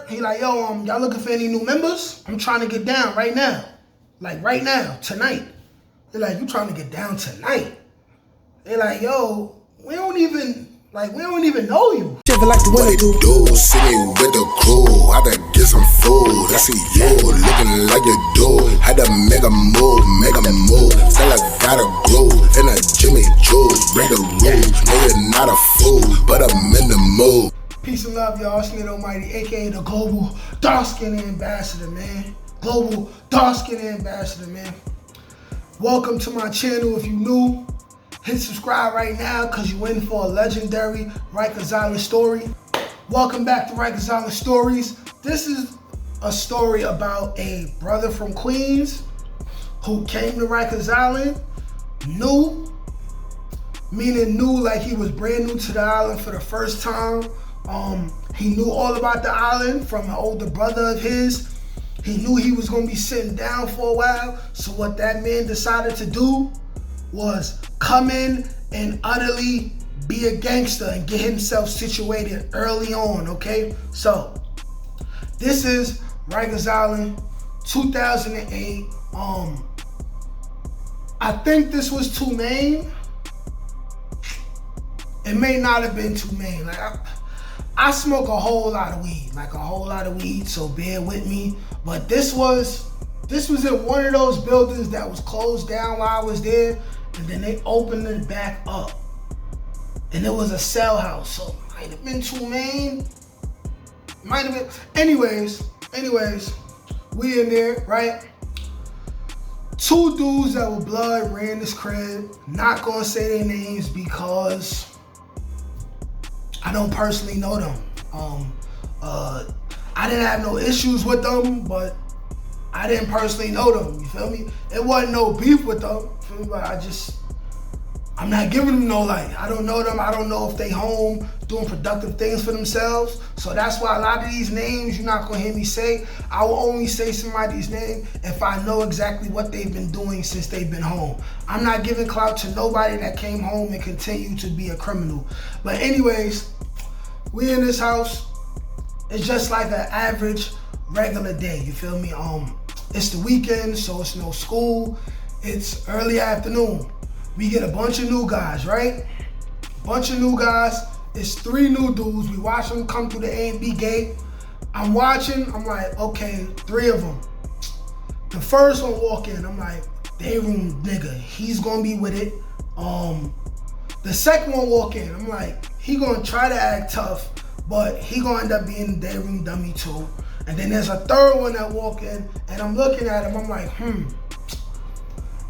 He like, yo, y'all looking for any new members? I'm trying to get down right now. Like right now, tonight. They're like, you trying to get down tonight? They're like, yo, we don't even know you. Like what they do, sitting with the crew, had to get some food. I see you looking like you do. Had to make a move. Feel like gotta groove in a Jimmy Choo's. Break the rules, no you're not a fool, but I'm in the mood. Peace and love, y'all. It's Nate Almighty, aka the Global Dark Skin Ambassador, man. Global Dark Skin Ambassador, man. Welcome to my channel. If you new, hit subscribe right now because you in for a legendary Rikers Island story. Welcome back to Rikers Island Stories. This is a story about a brother from Queens who came to Rikers Island new, meaning new like he was brand new to the island for the first time. He knew all about the island from an older brother of his. He knew he was gonna be sitting down for a while. So what that man decided to do was come in and utterly be a gangster and get himself situated early on, okay? So, this is Rikers Island, 2008. I think this was Tulane. It may not have been Tulane. Like, I smoke a whole lot of weed, so bear with me. But this was in one of those buildings that was closed down while I was there, and then they opened it back up. And it was a cell house, so it might have been Tulane. Might have been. Anyways, we in there, right? Two dudes that were blood ran this crib. Not gonna say their names because I don't personally know them. I didn't have no issues with them, but I didn't personally know them, you feel me? It wasn't no beef with them, you feel me? But I'm not giving them no light. I don't know them. I don't know if they home doing productive things for themselves. So that's why a lot of these names you're not gonna hear me say. I will only say somebody's name if I know exactly what they've been doing since they've been home. I'm not giving clout to nobody that came home and continue to be a criminal. But anyways, we in this house. It's just like an average, regular day, you feel me? It's the weekend, so it's no school. It's early afternoon. We get a bunch of new guys, right? Bunch of new guys. It's three new dudes. We watch them come through the A and B gate. I'm watching, I'm like, okay, three of them. The first one walk in, I'm like, day room nigga, he's gonna be with it. The second one walk in, I'm like, he gonna try to act tough, but he gonna end up being the day room dummy too. And then there's a third one that walk in, and I'm looking at him, I'm like,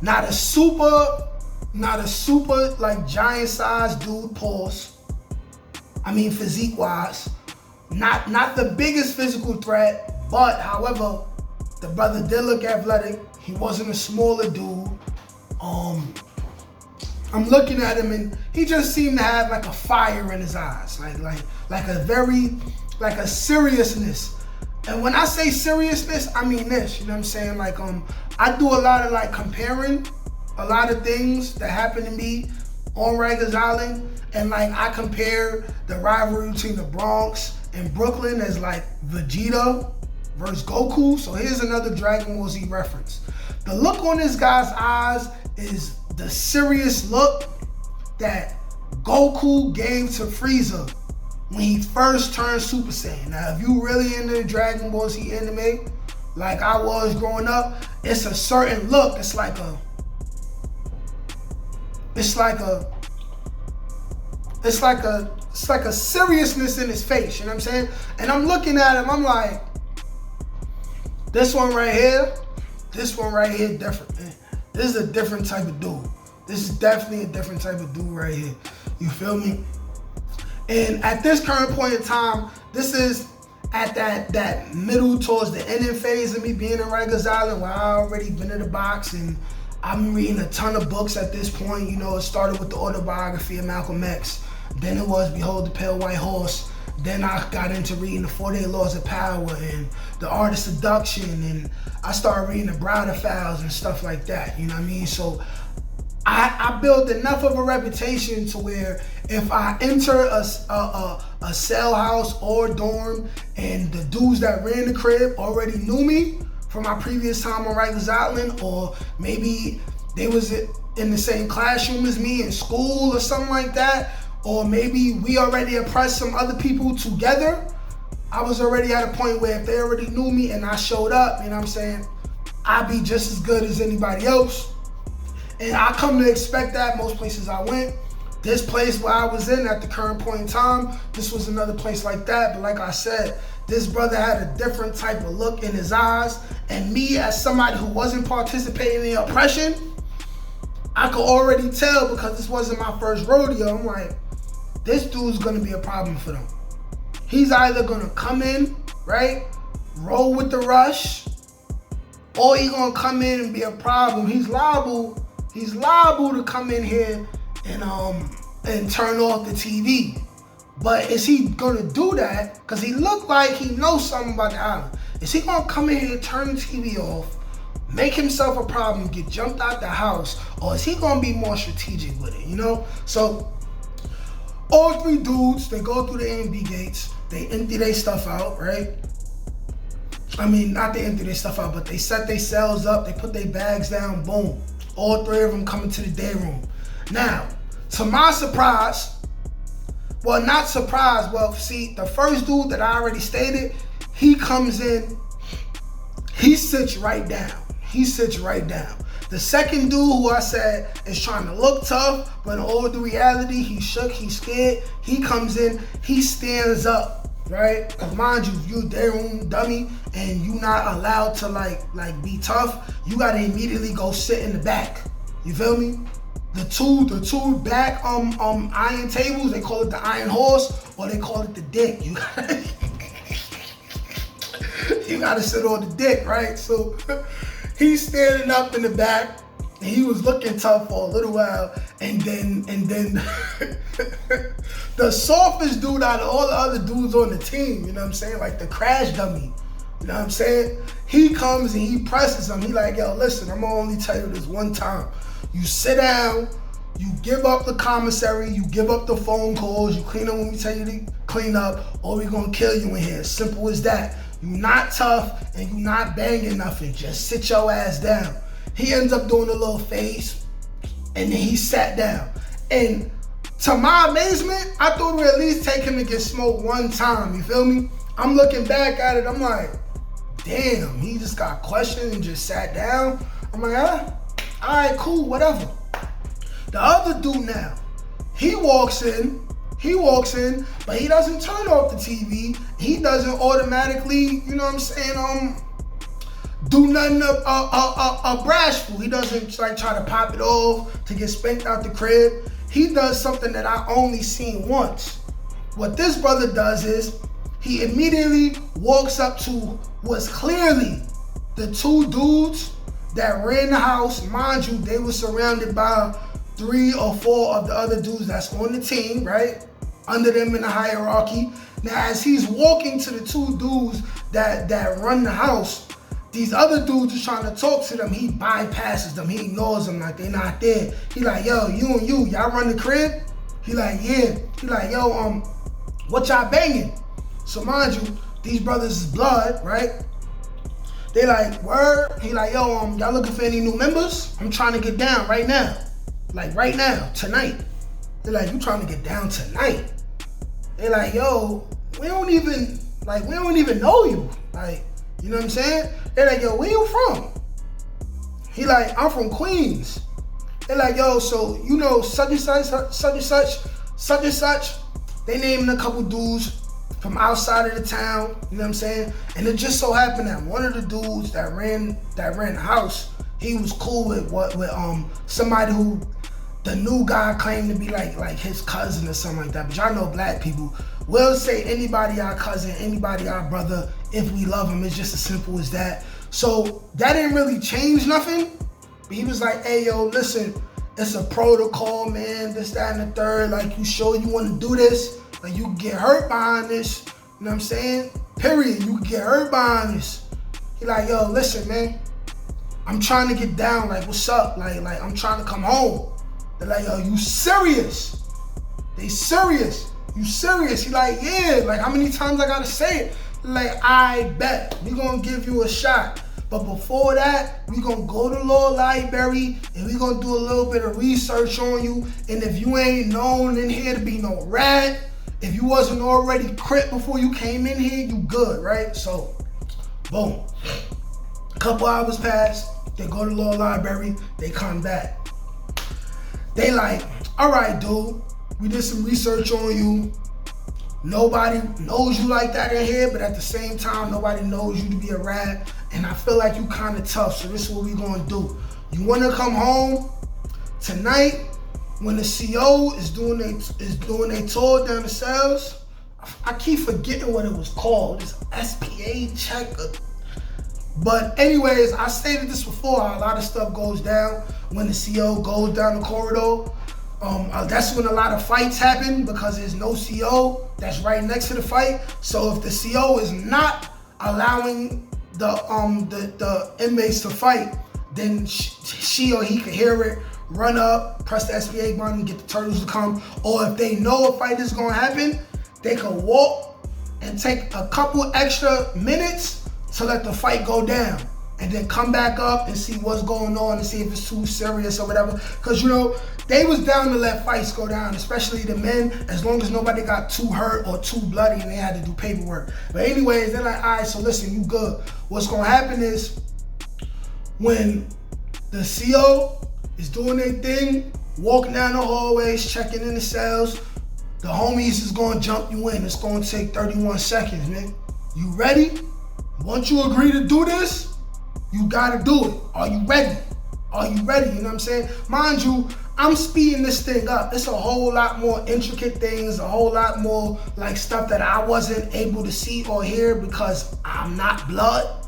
not a super like giant sized dude, pause. I mean physique wise. Not the biggest physical threat, but however, the brother did look athletic. He wasn't a smaller dude. I'm looking at him and he just seemed to have like a fire in his eyes. Like a seriousness. And when I say seriousness, I mean this, you know what I'm saying? Like I do a lot of like comparing a lot of things that happen to me on Rikers Island, and like I compare the rivalry between the Bronx and Brooklyn as like Vegeta versus Goku. So here's another Dragon Ball Z reference. The look on this guy's eyes is the serious look that Goku gave to Frieza when he first turned Super Saiyan. Now, if you really into the Dragon Ball Z anime, like I was growing up, it's a certain look. It's like a seriousness in his face, you know what I'm saying? And I'm looking at him, I'm like, this one right here, different, man. This is a different type of dude. This is definitely a different type of dude right here. You feel me? And at this current point in time, this is at that middle towards the ending phase of me being in Rikers Island, where I already been in the box and I'm reading a ton of books at this point. You know, it started with the autobiography of Malcolm X. Then it was Behold the Pale White Horse. Then I got into reading the 48 Laws of Power and the Art of Seduction, and I started reading the Browder Files and stuff like that, you know what I mean? So I built enough of a reputation to where if I enter a cell house or dorm, and the dudes that ran the crib already knew me from my previous time on Rikers Island, or maybe they was in the same classroom as me in school or something like that, or maybe we already oppressed some other people together. I was already at a point where if they already knew me and I showed up, you know what I'm saying, I'd be just as good as anybody else. And I come to expect that most places I went. This place where I was in at the current point in time, this was another place like that. But like I said, this brother had a different type of look in his eyes. And me, as somebody who wasn't participating in the oppression, I could already tell, because this wasn't my first rodeo. I'm like, this dude's gonna be a problem for them. He's either gonna come in, right, roll with the rush, or he gonna come in and be a problem. He's liable to come in here and turn off the TV. But is he gonna do that? Because he looked like he knows something about the island. Is he gonna come in here, turn the TV off, make himself a problem, get jumped out the house, or is he gonna be more strategic with it, you know? So all three dudes, they go through the A&B gates, they empty their stuff out, right? I mean, not they empty their stuff out, but they set their cells up, they put their bags down, boom. All three of them come into the day room. Now, to my surprise, well, not surprise, well, see, the first dude that I already stated, he comes in, he sits right down. The second dude, who I said is trying to look tough, but in all the reality, he's shook, he's scared, he comes in, he stands up, right? Because mind you, you a day room dummy, and you not allowed to like be tough, you gotta immediately go sit in the back. You feel me? The two back iron tables, they call it the iron horse, or they call it the dick. You gotta sit on the dick, right? So he's standing up in the back, and he was looking tough for a little while, and then the softest dude out of all the other dudes on the team, you know what I'm saying? Like the crash dummy, you know what I'm saying? He comes and he presses him. He like, yo, listen, I'm gonna only tell you this one time. You sit down, you give up the commissary, you give up the phone calls, you clean up when we tell you to clean up, or we gonna kill you in here. Simple as that. You not tough and you not banging nothing. Just sit your ass down. He ends up doing a little face, and then he sat down. And to my amazement, I thought we'd at least take him to get smoked one time, you feel me? I'm looking back at it, I'm like, damn, he just got questioned and just sat down. I'm like, all right, cool, whatever. The other dude now, he walks in, but he doesn't turn off the TV. He doesn't automatically, you know what I'm saying, do nothing brashful. He doesn't like try to pop it off to get spanked out the crib. He does something that I only seen once. What this brother does is he immediately walks up to what's clearly the two dudes that ran the house. Mind you, they were surrounded by 3 or 4 of the other dudes that's on the team, right? Under them in the hierarchy. Now, as he's walking to the two dudes that run the house, these other dudes are trying to talk to them. He bypasses them. He ignores them like they not there. He like, yo, you and y'all run the crib? He like, yeah. He like, yo, what y'all banging? So mind you, these brothers is blood, right? They like, word? He like, yo, y'all looking for any new members? I'm trying to get down right now. Like right now, tonight. They're like, you trying to get down tonight? They're like, yo, we don't even know you. Like, you know what I'm saying? They're like, yo, where you from? He like, I'm from Queens. They're like, yo, so you know such and such. They naming a couple dudes from outside of the town, you know what I'm saying? And it just so happened that one of the dudes that ran the house, he was cool with somebody who the new guy claimed to be like his cousin or something like that. But y'all know black people will say anybody our cousin, anybody our brother, if we love him. It's just as simple as that. So that didn't really change nothing. But he was like, hey, yo, listen, it's a protocol, man, this, that, and the third. Like, you sure you want to do this? Like, you can get hurt behind this. You know what I'm saying? Period. You can get hurt behind this. He like, yo, listen, man, I'm trying to get down. Like, what's up? Like I'm trying to come home. They're like, yo, you serious? They serious. you serious? He like, yeah. Like, how many times I gotta say it? Like, I bet we gonna give you a shot. But before that, we gonna go to law library and we gonna do a little bit of research on you. And if you ain't known in here to be no rat, if you wasn't already crip before you came in here, you good, right? So, boom. A couple hours pass, they go to law library, they come back. They like, all right, dude, we did some research on you. Nobody knows you like that in here, but at the same time, nobody knows you to be a rat. And I feel like you kind of tough, so this is what we gonna do. You wanna come home tonight when the CO is doing a tour down the cells? I keep forgetting what it was called. It's SPA check. But anyways, I stated this before, how a lot of stuff goes down when the CO goes down the corridor. That's when a lot of fights happen because there's no CO that's right next to the fight. So if the CO is not allowing the inmates to fight, then she or he can hear it, run up, press the SPA button, get the turtles to come. Or if they know a fight is gonna happen, they can walk and take a couple extra minutes to let the fight go down. And then come back up and see what's going on and see if it's too serious or whatever. Because, you know, they was down to let fights go down, especially the men, as long as nobody got too hurt or too bloody and they had to do paperwork. But anyways, they're like, all right, so listen, you good. What's going to happen is when the CO is doing their thing, walking down the hallways, checking in the cells, the homies is going to jump you in. It's going to take 31 seconds, man. You ready? Once you agree to do this, you gotta do it. Are you ready? Are you ready? You know what I'm saying? Mind you, I'm speeding this thing up. It's a whole lot more intricate things, a whole lot more like stuff that I wasn't able to see or hear because I'm not blood,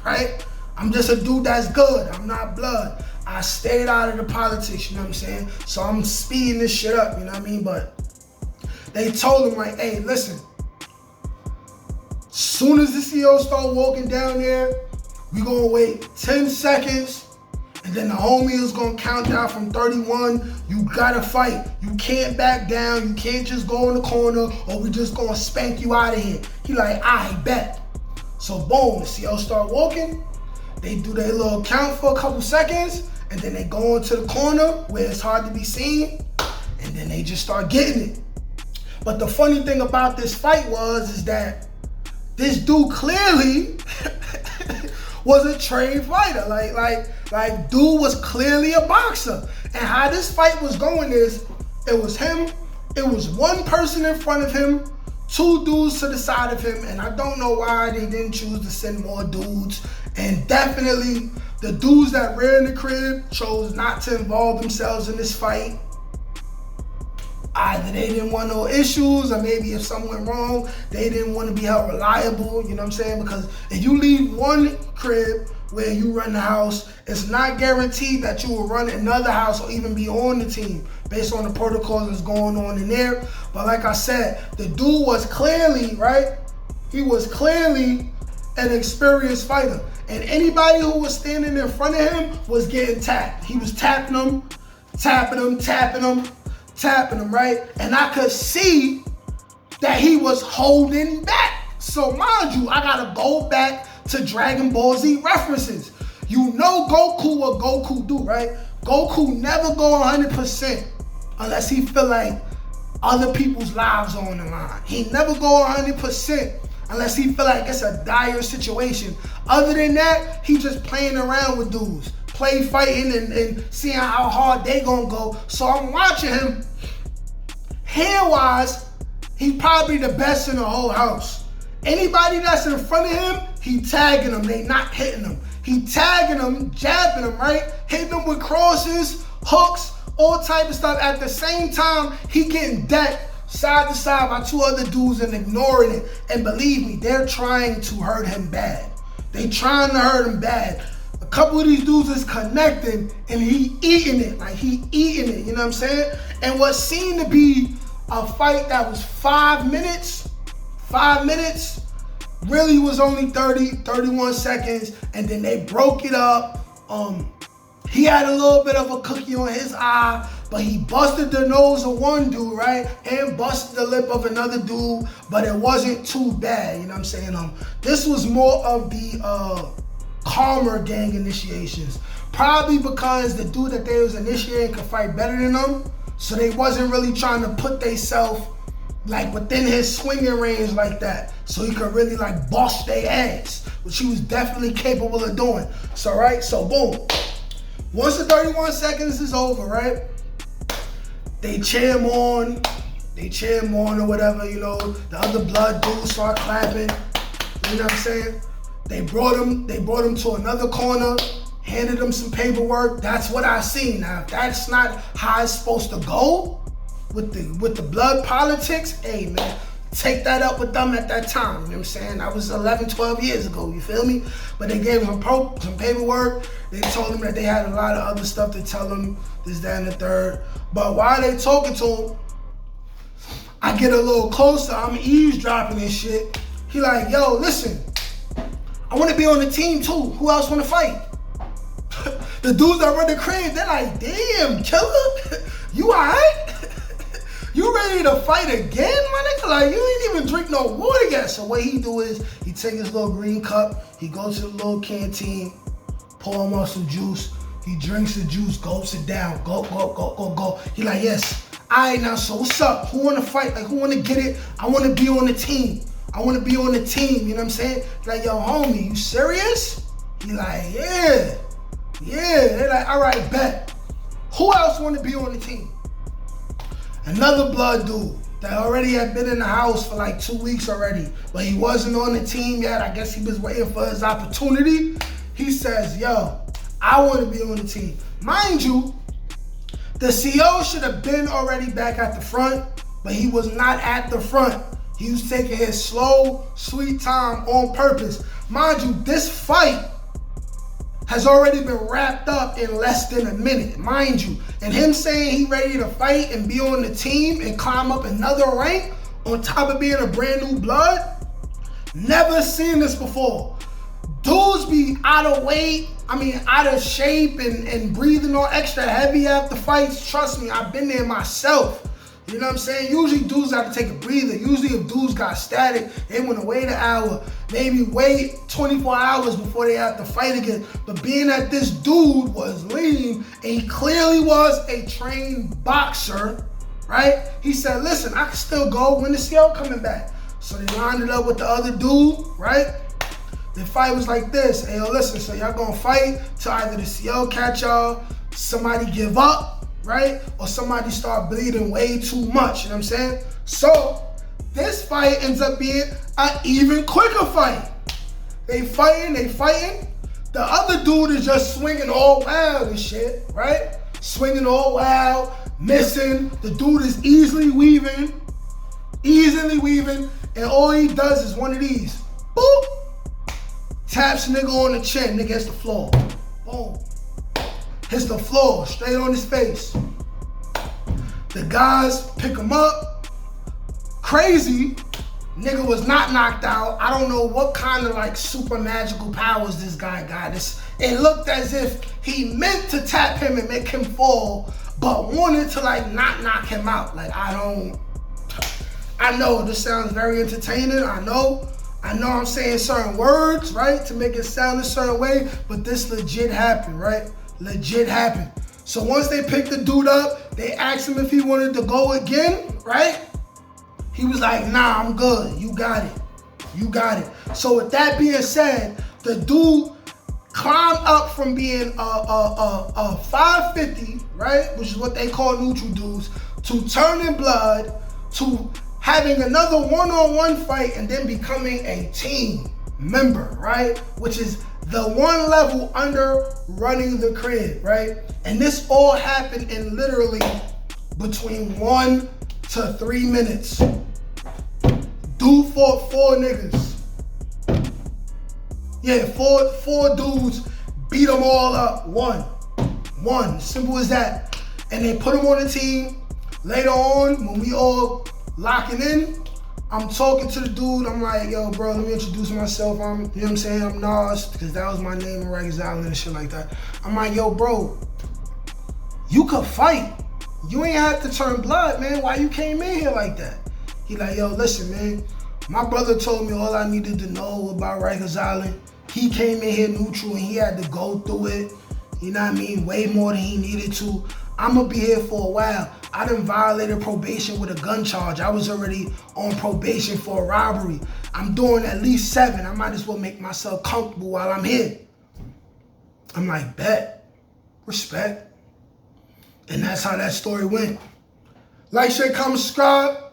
right? I'm just a dude that's good. I'm not blood. I stayed out of the politics, you know what I'm saying? So I'm speeding this shit up, you know what I mean? But they told him like, hey, listen, soon as the CO start walking down there, we gonna wait 10 seconds, and then the homie is gonna count down from 31. You gotta fight. You can't back down. You can't just go in the corner, or we just gonna spank you out of here. He like, I bet. So boom, the CO start walking. They do their little count for a couple seconds, and then they go into the corner where it's hard to be seen, and then they just start getting it. But the funny thing about this fight is that this dude clearly was a trained fighter. Like dude was clearly a boxer. And how this fight was going is, it was him, it was one person in front of him, two dudes to the side of him, and I don't know why they didn't choose to send more dudes. And definitely the dudes that ran the crib chose not to involve themselves in this fight. Either they didn't want no issues, or maybe if something went wrong, they didn't want to be held reliable, you know what I'm saying? Because if you leave one crib where you run the house, it's not guaranteed that you will run another house or even be on the team based on the protocols that's going on in there. But like I said, the dude was clearly, right? He was clearly an experienced fighter. And anybody who was standing in front of him was getting tapped. He was tapping them, right? And I could see that he was holding back. So mind you, I gotta go back to Dragon Ball Z references. You know Goku what Goku do, right? Goku never go 100% unless he feel like other people's lives are on the line. He never go 100% unless he feel like it's a dire situation. Other than that, he just playing around with dudes. Play fighting and seeing how hard they gonna go. So I'm watching him. Hand-wise, he's probably the best in the whole house. Anybody that's in front of him, he tagging them. They not hitting them. He tagging them, jabbing them, right? Hitting them with crosses, hooks, all type of stuff. At the same time, he getting decked side to side by two other dudes and ignoring it. And believe me, they're trying to hurt him bad. They trying to hurt him bad. A couple of these dudes is connecting and he eating it, you know what I'm saying? And what seemed to be a fight that was 5 minutes, really was only 31 seconds, and then they broke it up. He had a little bit of a cookie on his eye, but he busted the nose of one dude, right? And busted the lip of another dude, but it wasn't too bad, you know what I'm saying? This was more of the calmer gang initiations. Probably because the dude that they was initiating could fight better than them, so they wasn't really trying to put themselves like within his swinging range like that, so he could really like bust their ass, which he was definitely capable of doing. So right, so boom. Once the 31 seconds is over, right? They cheer him on or whatever, you know. The other blood dudes start clapping. You know what I'm saying? They brought him to another corner, handed him some paperwork. That's what I seen. Now, if that's not how it's supposed to go with the blood politics, hey man, take that up with them at that time. You know what I'm saying? That was 11, 12 years ago, you feel me? But they gave him some paperwork. They told him that they had a lot of other stuff to tell him, this, that, and the third. But while they talking to him, I get a little closer. I'm eavesdropping and shit. He like, yo, listen, I want to be on the team too. Who else want to fight? The dudes that run the crib, they're like, damn, killer, you alright? You ready to fight again, my nigga? Like, you ain't even drink no water yet. So what he do is, he take his little green cup, he goes to the little canteen, pour him up some juice, he drinks the juice, gulps it down, go. He like, yes, alright now, so what's up? Who wanna fight? Like, who wanna get it? I wanna be on the team. You know what I'm saying? Like, yo, homie, you serious? He like, yeah. They're like, all right, bet. Who else wanna be on the team? Another blood dude that already had been in the house for like 2 weeks already, but he wasn't on the team yet. I guess he was waiting for his opportunity. He says, yo, I want to be on the team. Mind you, the CO should have been already back at the front, but he was not at the front. He was taking his slow, sweet time on purpose. Mind you, this fight has already been wrapped up in less than a minute, mind you. And him saying he ready to fight and be on the team and climb up another rank on top of being a brand new blood, never seen this before. Dudes be out of weight, out of shape and breathing all extra heavy after fights. Trust me, I've been there myself. You know what I'm saying? Usually dudes have to take a breather. Usually if dudes got static, they want to wait an hour, maybe wait 24 hours before they have to fight again. But being that this dude was lean and he clearly was a trained boxer, right? He said, listen, I can still go when the CO coming back. So they lined it up with the other dude, right? The fight was like this. Hey, yo, listen, so y'all gonna fight till either the CO catch y'all, somebody give up, right? Or somebody start bleeding way too much, you know what I'm saying? So this fight ends up being an even quicker fight. They fighting. The other dude is just swinging all wild and shit, right? Swinging all wild, missing. The dude is easily weaving, and all he does is one of these. Boop! Taps nigga on the chin, nigga hits the floor. Boom. Hits the floor, straight on his face. The guys pick him up. Crazy, nigga was not knocked out. I don't know what kind of like super magical powers this guy got. It looked as if he meant to tap him and make him fall, but wanted to like not knock him out. Like, I know this sounds very entertaining. I know I'm saying certain words, right, to make it sound a certain way, but this legit happened, right? Legit happened. So once they picked the dude up, they asked him if he wanted to go again, right? He was like, nah, I'm good. You got it. So with that being said, the dude climbed up from being a 550, right, which is what they call neutral dudes, to turning blood, to having another one-on-one fight, and then becoming a team member, right? Which is the one level under running the crib, right? And this all happened in literally between 1 to 3 minutes. Dude fought 4 niggas. Yeah, four dudes beat them all up. One, simple as that. And they put him on the team. Later on, when we all locking in, I'm talking to the dude. I'm like, yo, bro, let me introduce myself. You know what I'm saying? I'm Nas, because that was my name in Rikers Island and shit like that. I'm like, yo, bro, you could fight. You ain't have to turn blood, man. Why you came in here like that? He like, yo, listen, man. My brother told me all I needed to know about Rikers Island. He came in here neutral and he had to go through it. You know what I mean? Way more than he needed to. I'm gonna be here for a while. I done violated probation with a gun charge. I was already on probation for a robbery. I'm doing at least 7. I might as well make myself comfortable while I'm here. I'm like, bet, respect. And that's how that story went. Like, share, comment, subscribe.